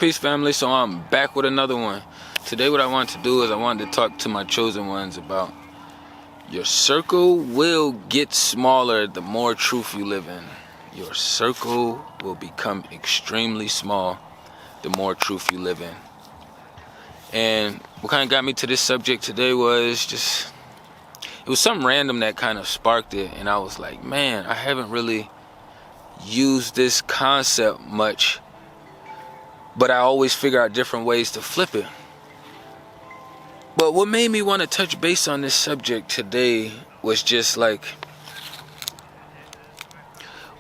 Peace, family. So I'm back with another one. Today what I want to do is I wanted to talk to my chosen ones about your circle will get smaller the more truth you live in. Your circle will become extremely small the more truth you live in. And what kind of got me to this subject today was just, it was something random that kind of sparked it. And I was like, man, I haven't really used this concept much, but I always figure out different ways to flip it. But what made me want to touch base on this subject today was just like,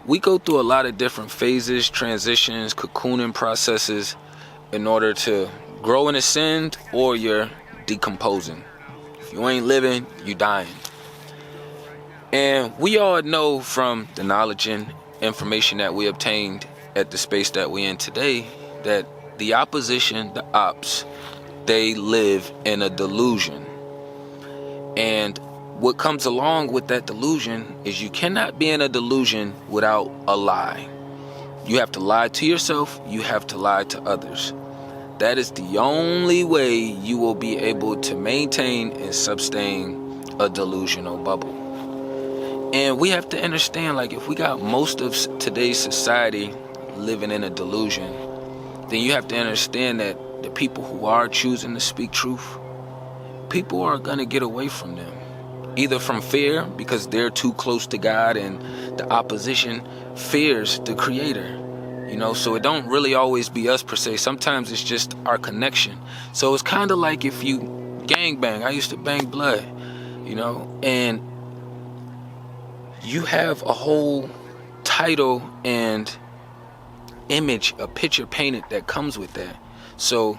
we go through a lot of different phases, transitions, cocooning processes in order to grow and ascend, or you're decomposing. If you ain't living, you dying. And we all know from the knowledge and information that we obtained at the space that we in today that the opposition, the ops, they live in a delusion. And what comes along with that delusion is you cannot be in a delusion without a lie. You have to lie to yourself, you have to lie to others. That is the only way you will be able to maintain and sustain a delusional bubble. And we have to understand, like, if we got most of today's society living in a delusion, then you have to understand that the people who are choosing to speak truth, people are going to get away from them. Either from fear, because they're too close to God, and the opposition fears the Creator. You know, so it don't really always be us per se. Sometimes it's just our connection. So it's kind of like if you gangbang. I used to bang blood, you know, and you have a whole title and image, a picture painted that comes with that. So,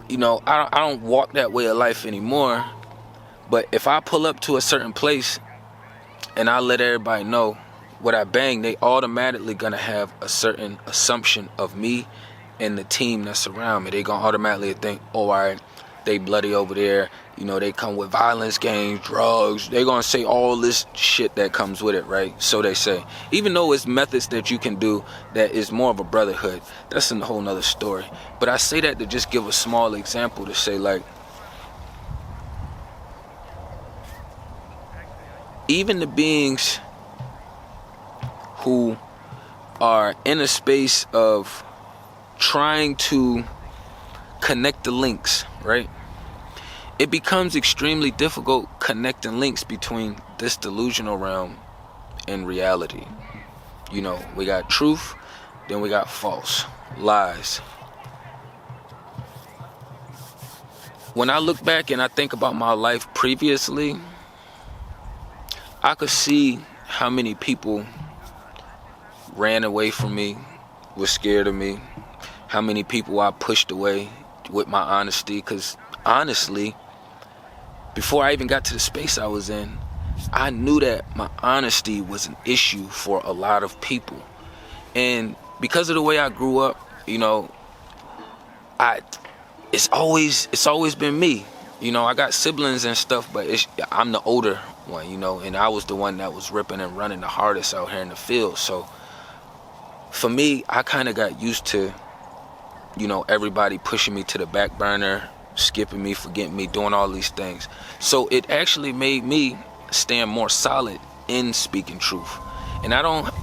you know, I don't walk that way of life anymore. But if I pull up to a certain place and I let everybody know what I bang, they automatically gonna have a certain assumption of me and the team that's around me. They gonna automatically think, oh, all right, they bloody over there. You know, they come with violence, gangs, drugs. They gonna say all this shit that comes with it, right? So they say. Even though it's methods that you can do that is more of a brotherhood, that's a whole nother story. But I say that to just give a small example to say, like, even the beings who are in a space of trying to connect the links, right? It becomes extremely difficult connecting links between this delusional realm and reality. You know, we got truth, then we got false, lies. When I look back and I think about my life previously, I could see how many people ran away from me, was scared of me, how many people I pushed away with my honesty. Because honestly, before I even got to the space I was in, I knew that my honesty was an issue for a lot of people. And because of the way I grew up, you know, it's always been me. You know, I got siblings and stuff, but I'm the older one, you know, and I was the one that was ripping and running the hardest out here in the field. So for me, I kind of got used to, you know, everybody pushing me to the back burner, skipping me, forgetting me, doing all these things. So it actually made me stand more solid in speaking truth. And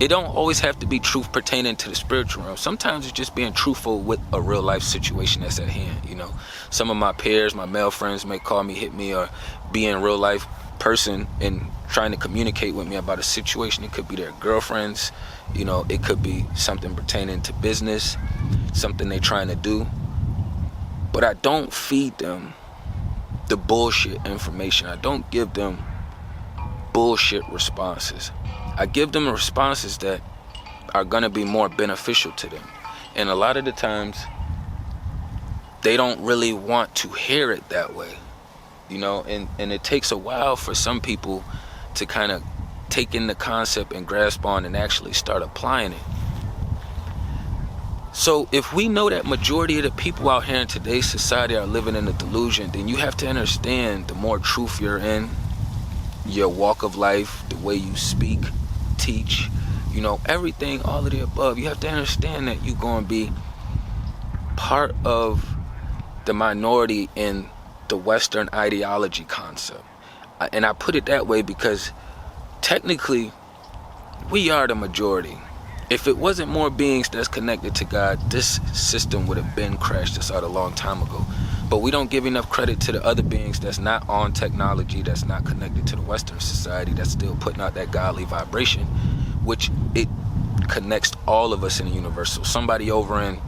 it don't always have to be truth pertaining to the spiritual realm. Sometimes it's just being truthful with a real life situation that's at hand, you know. Some of my peers, my male friends may call me, hit me, or be in real life person and trying to communicate with me about a situation. It could be their girlfriends, you know, it could be something pertaining to business, something they're trying to do. But I don't feed them the bullshit information. I don't give them bullshit responses. I give them responses that are gonna be more beneficial to them. And a lot of the times, they don't really want to hear it that way. You know, and it takes a while for some people to kind of take in the concept and grasp on and actually start applying it. So if we know that majority of the people out here in today's society are living in a delusion, then you have to understand the more truth you're in, your walk of life, the way you speak, teach, you know, everything, all of the above, you have to understand that you're going to be part of the minority in the Western ideology concept. And I put it that way because technically we are the majority. If it wasn't more beings that's connected to God, this system would have been crashed us out a long time ago. But we don't give enough credit to the other beings that's not on technology, that's not connected to the Western society, that's still putting out that godly vibration, which it connects all of us in the universe. So somebody over in,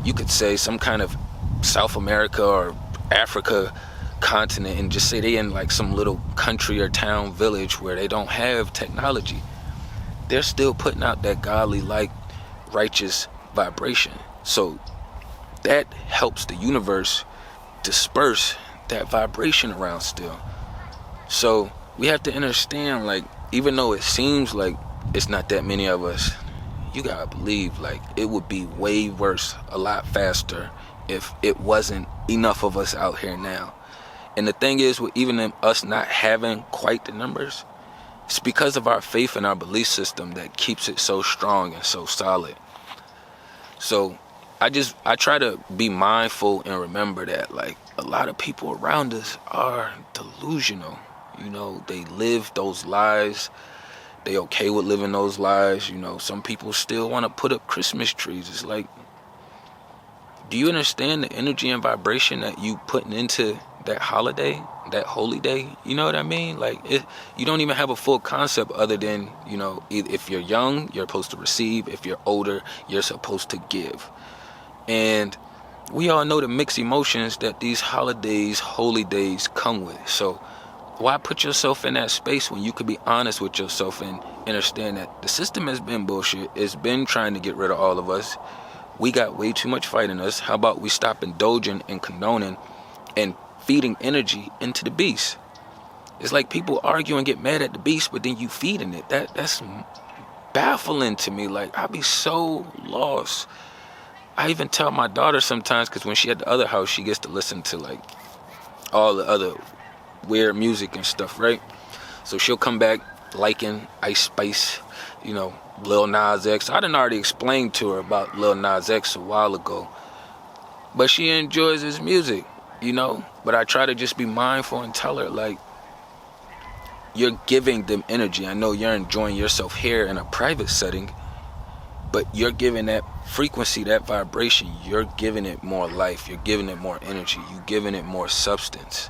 you could say, some kind of South America or Africa continent, and just say they in like some little country or town village where they don't have technology, they're still putting out that godly, like, righteous vibration. So that helps the universe disperse that vibration around still. So we have to understand, like, even though it seems like it's not that many of us, you gotta believe, like, it would be way worse a lot faster if it wasn't enough of us out here now. And the thing is, with even us not having quite the numbers, it's because of our faith and our belief system that keeps it so strong and so solid. So I try to be mindful and remember that, like, a lot of people around us are delusional. You know, they live those lies. They okay with living those lies. You know, some people still want to put up Christmas trees. It's like, do you understand the energy and vibration that you putting into that holiday, that holy day? You know what I mean? Like, you don't even have a full concept other than, you know, if you're young, you're supposed to receive. If you're older, you're supposed to give. And we all know the mixed emotions that these holidays, holy days come with. So why put yourself in that space when you could be honest with yourself and understand that the system has been bullshit. It's been trying to get rid of all of us. We got way too much fight in us. How about we stop indulging and condoning and feeding energy into the beast? It's like people argue and get mad at the beast, but then you feeding it. That's baffling to me. Like, I be so lost. I even tell my daughter sometimes, because when she at the other house, she gets to listen to, like, all the other weird music and stuff, right? So she'll come back liking Ice Spice, you know, Lil Nas X. I done already explained to her about Lil Nas X a while ago, but she enjoys his music, you know. But I try to just be mindful and tell her, like, you're giving them energy. I know you're enjoying yourself here in a private setting, but you're giving that frequency, that vibration, you're giving it more life, you're giving it more energy, you're giving it more substance.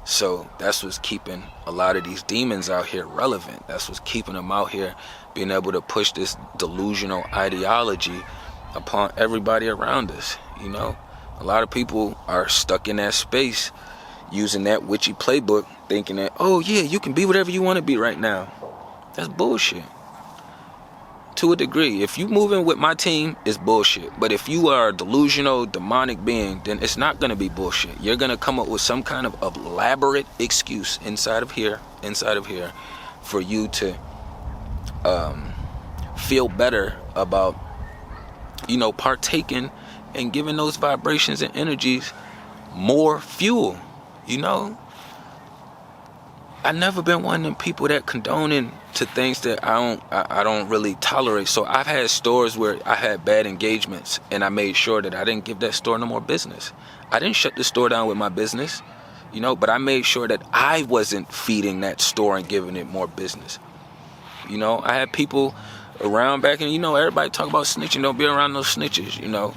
So that's what's keeping a lot of these demons out here relevant. That's what's keeping them out here being able to push this delusional ideology upon everybody around us. You know, a lot of people are stuck in that space using that witchy playbook, thinking that, oh yeah, you can be whatever you want to be right now. That's bullshit. To a degree, if you moving with my team, it's bullshit. But if you are a delusional, demonic being, then it's not going to be bullshit. You're going to come up with some kind of elaborate excuse inside of here, for you to feel better about, you know, partaking and giving those vibrations and energies more fuel, you know. I've never been one of them people that condoning to things that I don't really tolerate. So I've had stores where I had bad engagements, and I made sure that I didn't give that store no more business. I didn't shut the store down with my business, you know, but I made sure that I wasn't feeding that store and giving it more business. You know, I had people around back, and, you know, everybody talk about snitching. Don't be around those snitches, you know.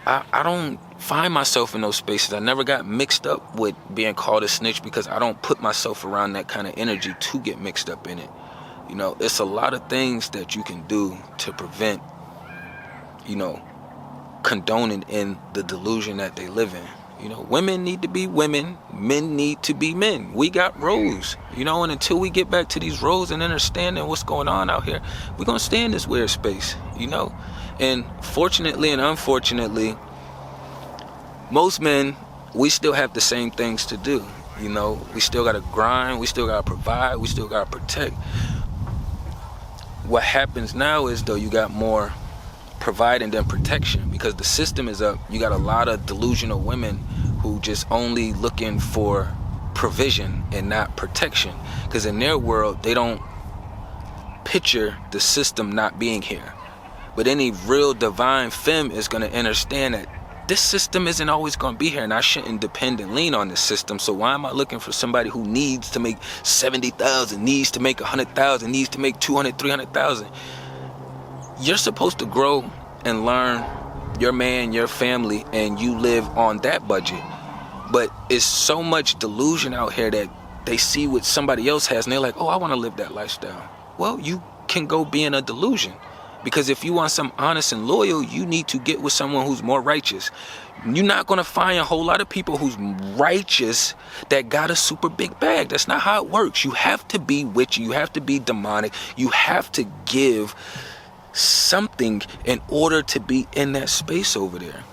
I don't find myself in those spaces. I never got mixed up with being called a snitch because I don't put myself around that kind of energy to get mixed up in it. You know, it's a lot of things that you can do to prevent, you know, condoning in the delusion that they live in. You know, women need to be women, men need to be men. We got roles, you know, and until we get back to these roles and understanding what's going on out here, we're going to stay in this weird space, you know. And fortunately and unfortunately, most men, we still have the same things to do. You know, we still got to grind, we still got to provide, we still got to protect. What happens now is, though, you got more providing than protection because the system is up. You got a lot of delusional women who just only looking for provision and not protection, because in their world, they don't picture the system not being here. But any real divine femme is going to understand that this system isn't always going to be here, and I shouldn't depend and lean on this system. So why am I looking for somebody who needs to make 70,000, needs to make 100,000, needs to make 200, 300,000? You're supposed to grow and learn your man, your family, and you live on that budget. But it's so much delusion out here that they see what somebody else has, and they're like, oh, I want to live that lifestyle. Well, you can go be in a delusion. Because if you want something honest and loyal, you need to get with someone who's more righteous. You're not going to find a whole lot of people who's righteous that got a super big bag. That's not how it works. You have to be witchy. You have to be demonic. You have to give something in order to be in that space over there.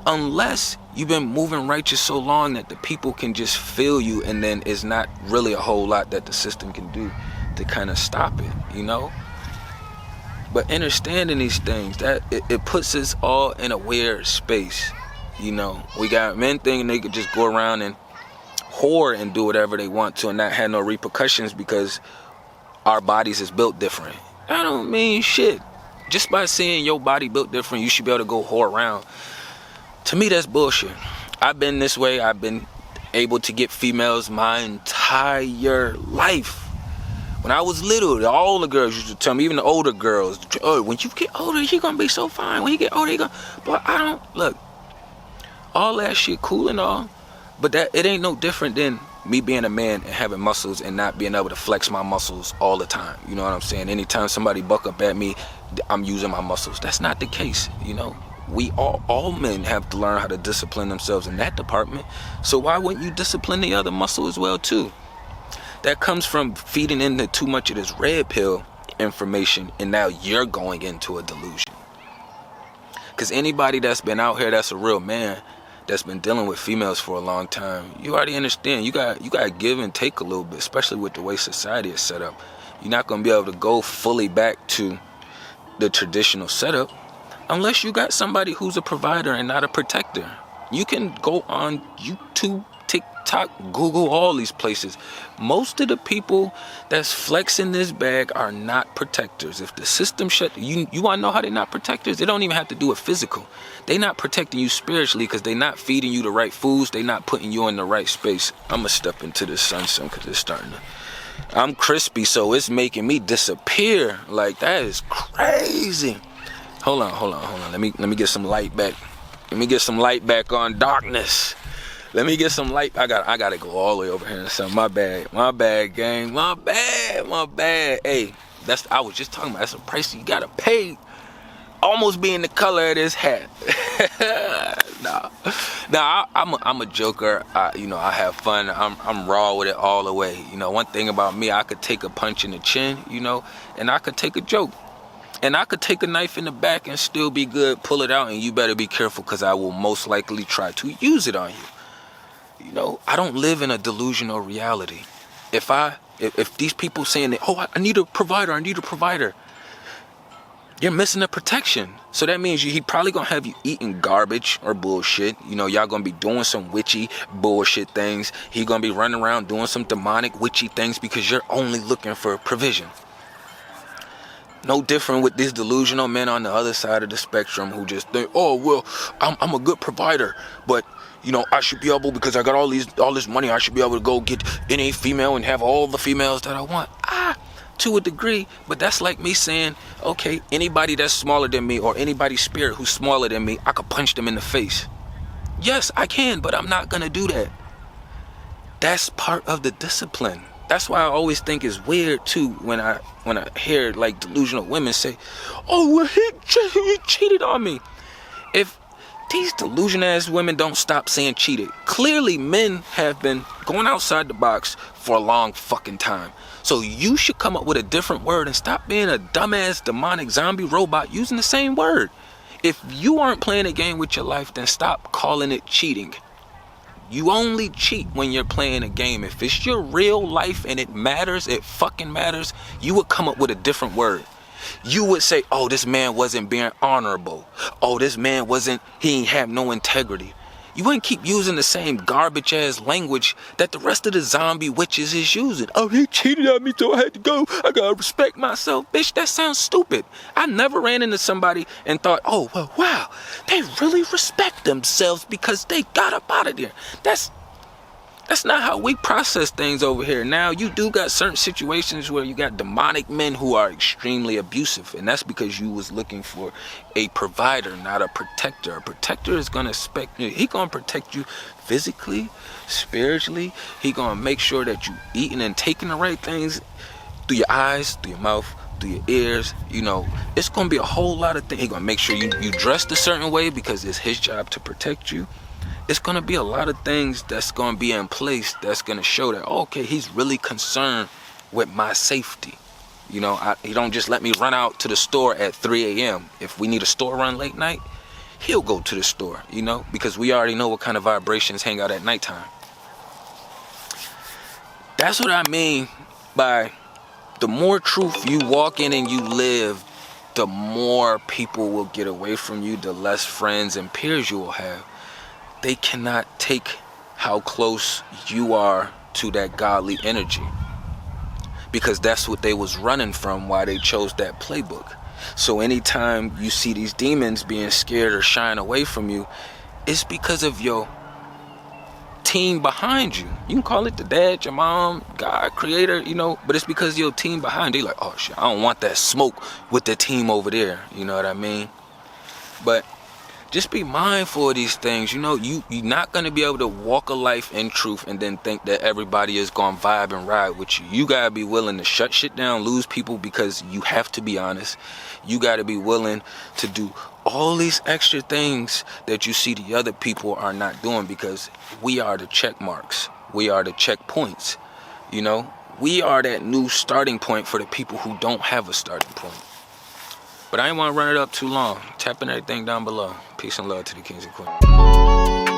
Unless you've been moving righteous so long that the people can just feel you, and then it's not really a whole lot that the system can do to kind of stop it, you know? But understanding these things, that it puts us all in a weird space. You know, we got men thinking they could just go around and whore and do whatever they want to and not have no repercussions because our bodies is built different. That don't mean shit. Just by seeing your body built different, you should be able to go whore around. To me, that's bullshit. I've been this way. I've been able to get females my entire life. When I was little, all the girls used to tell me, even the older girls, oh, when you get older, you're going to be so fine. When you get older, you're going to... But I don't... Look, all that shit cool and all, but that it ain't no different than me being a man and having muscles and not being able to flex my muscles all the time. You know what I'm saying? Anytime somebody buck up at me, I'm using my muscles. That's not the case, you know? We all men have to learn how to discipline themselves in that department. So why wouldn't you discipline the other muscle as well, too? That comes from feeding into too much of this red pill information, and now you're going into a delusion. Because anybody that's been out here that's a real man, that's been dealing with females for a long time, you already understand. You got to give and take a little bit, especially with the way society is set up. You're not going to be able to go fully back to the traditional setup unless you got somebody who's a provider and not a protector. You can go on YouTube, TikTok, Google, all these places. Most of the people that's flexing this bag are not protectors. If the system shut, you want to know how they're not protectors? They don't even have to do it physical. They're not protecting you spiritually because they're not feeding you the right foods. They're not putting you in the right space. I'm going to step into this sun because it's starting to... I'm crispy, so it's making me disappear. Like, that is crazy. Hold on. Let me get some light back. Let me get some light back on darkness. Let me get some light. I gotta go all the way over here. So my bad, gang. My bad. Hey, I was just talking about. That's a price you gotta pay. Almost being the color of this hat. Nah. I'm a joker. I have fun. I'm raw with it all the way. You know, one thing about me, I could take a punch in the chin. You know, and I could take a joke. And I could take a knife in the back and still be good, pull it out, and you better be careful because I will most likely try to use it on you. You know, I don't live in a delusional reality. If these people saying that, oh, I need a provider, you're missing the protection. So that means he probably gonna have you eating garbage or bullshit. You know, y'all gonna be doing some witchy bullshit things. He gonna be running around doing some demonic witchy things because you're only looking for provision. No different with these delusional men on the other side of the spectrum who just think, oh, well, I'm a good provider, but, you know, I should be able, because I got all this money, I should be able to go get any female and have all the females that I want. To a degree, but that's like me saying, okay, anybody that's smaller than me or anybody's spirit who's smaller than me, I could punch them in the face. Yes, I can, but I'm not gonna do that. That's part of the discipline. That's why I always think it's weird too when I hear like delusional women say, oh, well, he cheated on me. If these delusion ass women don't stop saying cheated, clearly men have been going outside the box for a long fucking time. So you should come up with a different word and stop being a dumbass demonic zombie robot using the same word. If you aren't playing a game with your life, then stop calling it cheating. You only cheat when you're playing a game. If it's your real life and it matters, it fucking matters, you would come up with a different word. You would say, oh, this man wasn't being honorable. Oh, this man he ain't have no integrity. You wouldn't keep using the same garbage ass language that the rest of the zombie witches is using. Oh, he cheated on me, so I had to go. I gotta respect myself. Bitch, that sounds stupid. I never ran into somebody and thought, oh, well, wow, they really respect themselves because they got up out of there. That's not how we process things over here. Now, you do got certain situations where you got demonic men who are extremely abusive, and that's because you was looking for a provider, not a protector. A protector is going to expect you. He going to protect you physically, spiritually. He going to make sure that you eating and taking the right things through your eyes, through your mouth, through your ears. You know, it's going to be a whole lot of things. He going to make sure you dressed a certain way because it's his job to protect you. It's going to be a lot of things that's going to be in place that's going to show that, okay, he's really concerned with my safety. You know, he don't just let me run out to the store at 3 a.m. If we need a store run late night, he'll go to the store, you know, because we already know what kind of vibrations hang out at nighttime. That's what I mean by the more truth you walk in and you live, the more people will get away from you, the less friends and peers you will have. They cannot take how close you are to that godly energy, because that's what they was running from while they chose that playbook. So anytime you see these demons being scared or shying away from you, it's because of your team behind you. You can call it the dad, your mom, God, creator, you know, but it's because your team behind you. Like, oh shit, I don't want that smoke with the team over there. You know what I mean? But just be mindful of these things. You know, you're not going to be able to walk a life in truth and then think that everybody is going to vibe and ride with you. You got to be willing to shut shit down, lose people, because you have to be honest. You got to be willing to do all these extra things that you see the other people are not doing, because we are the check marks. We are the checkpoints. You know, we are that new starting point for the people who don't have a starting point. But I ain't want to run it up too long. Tapping everything down below. Peace and love to the kings and queens.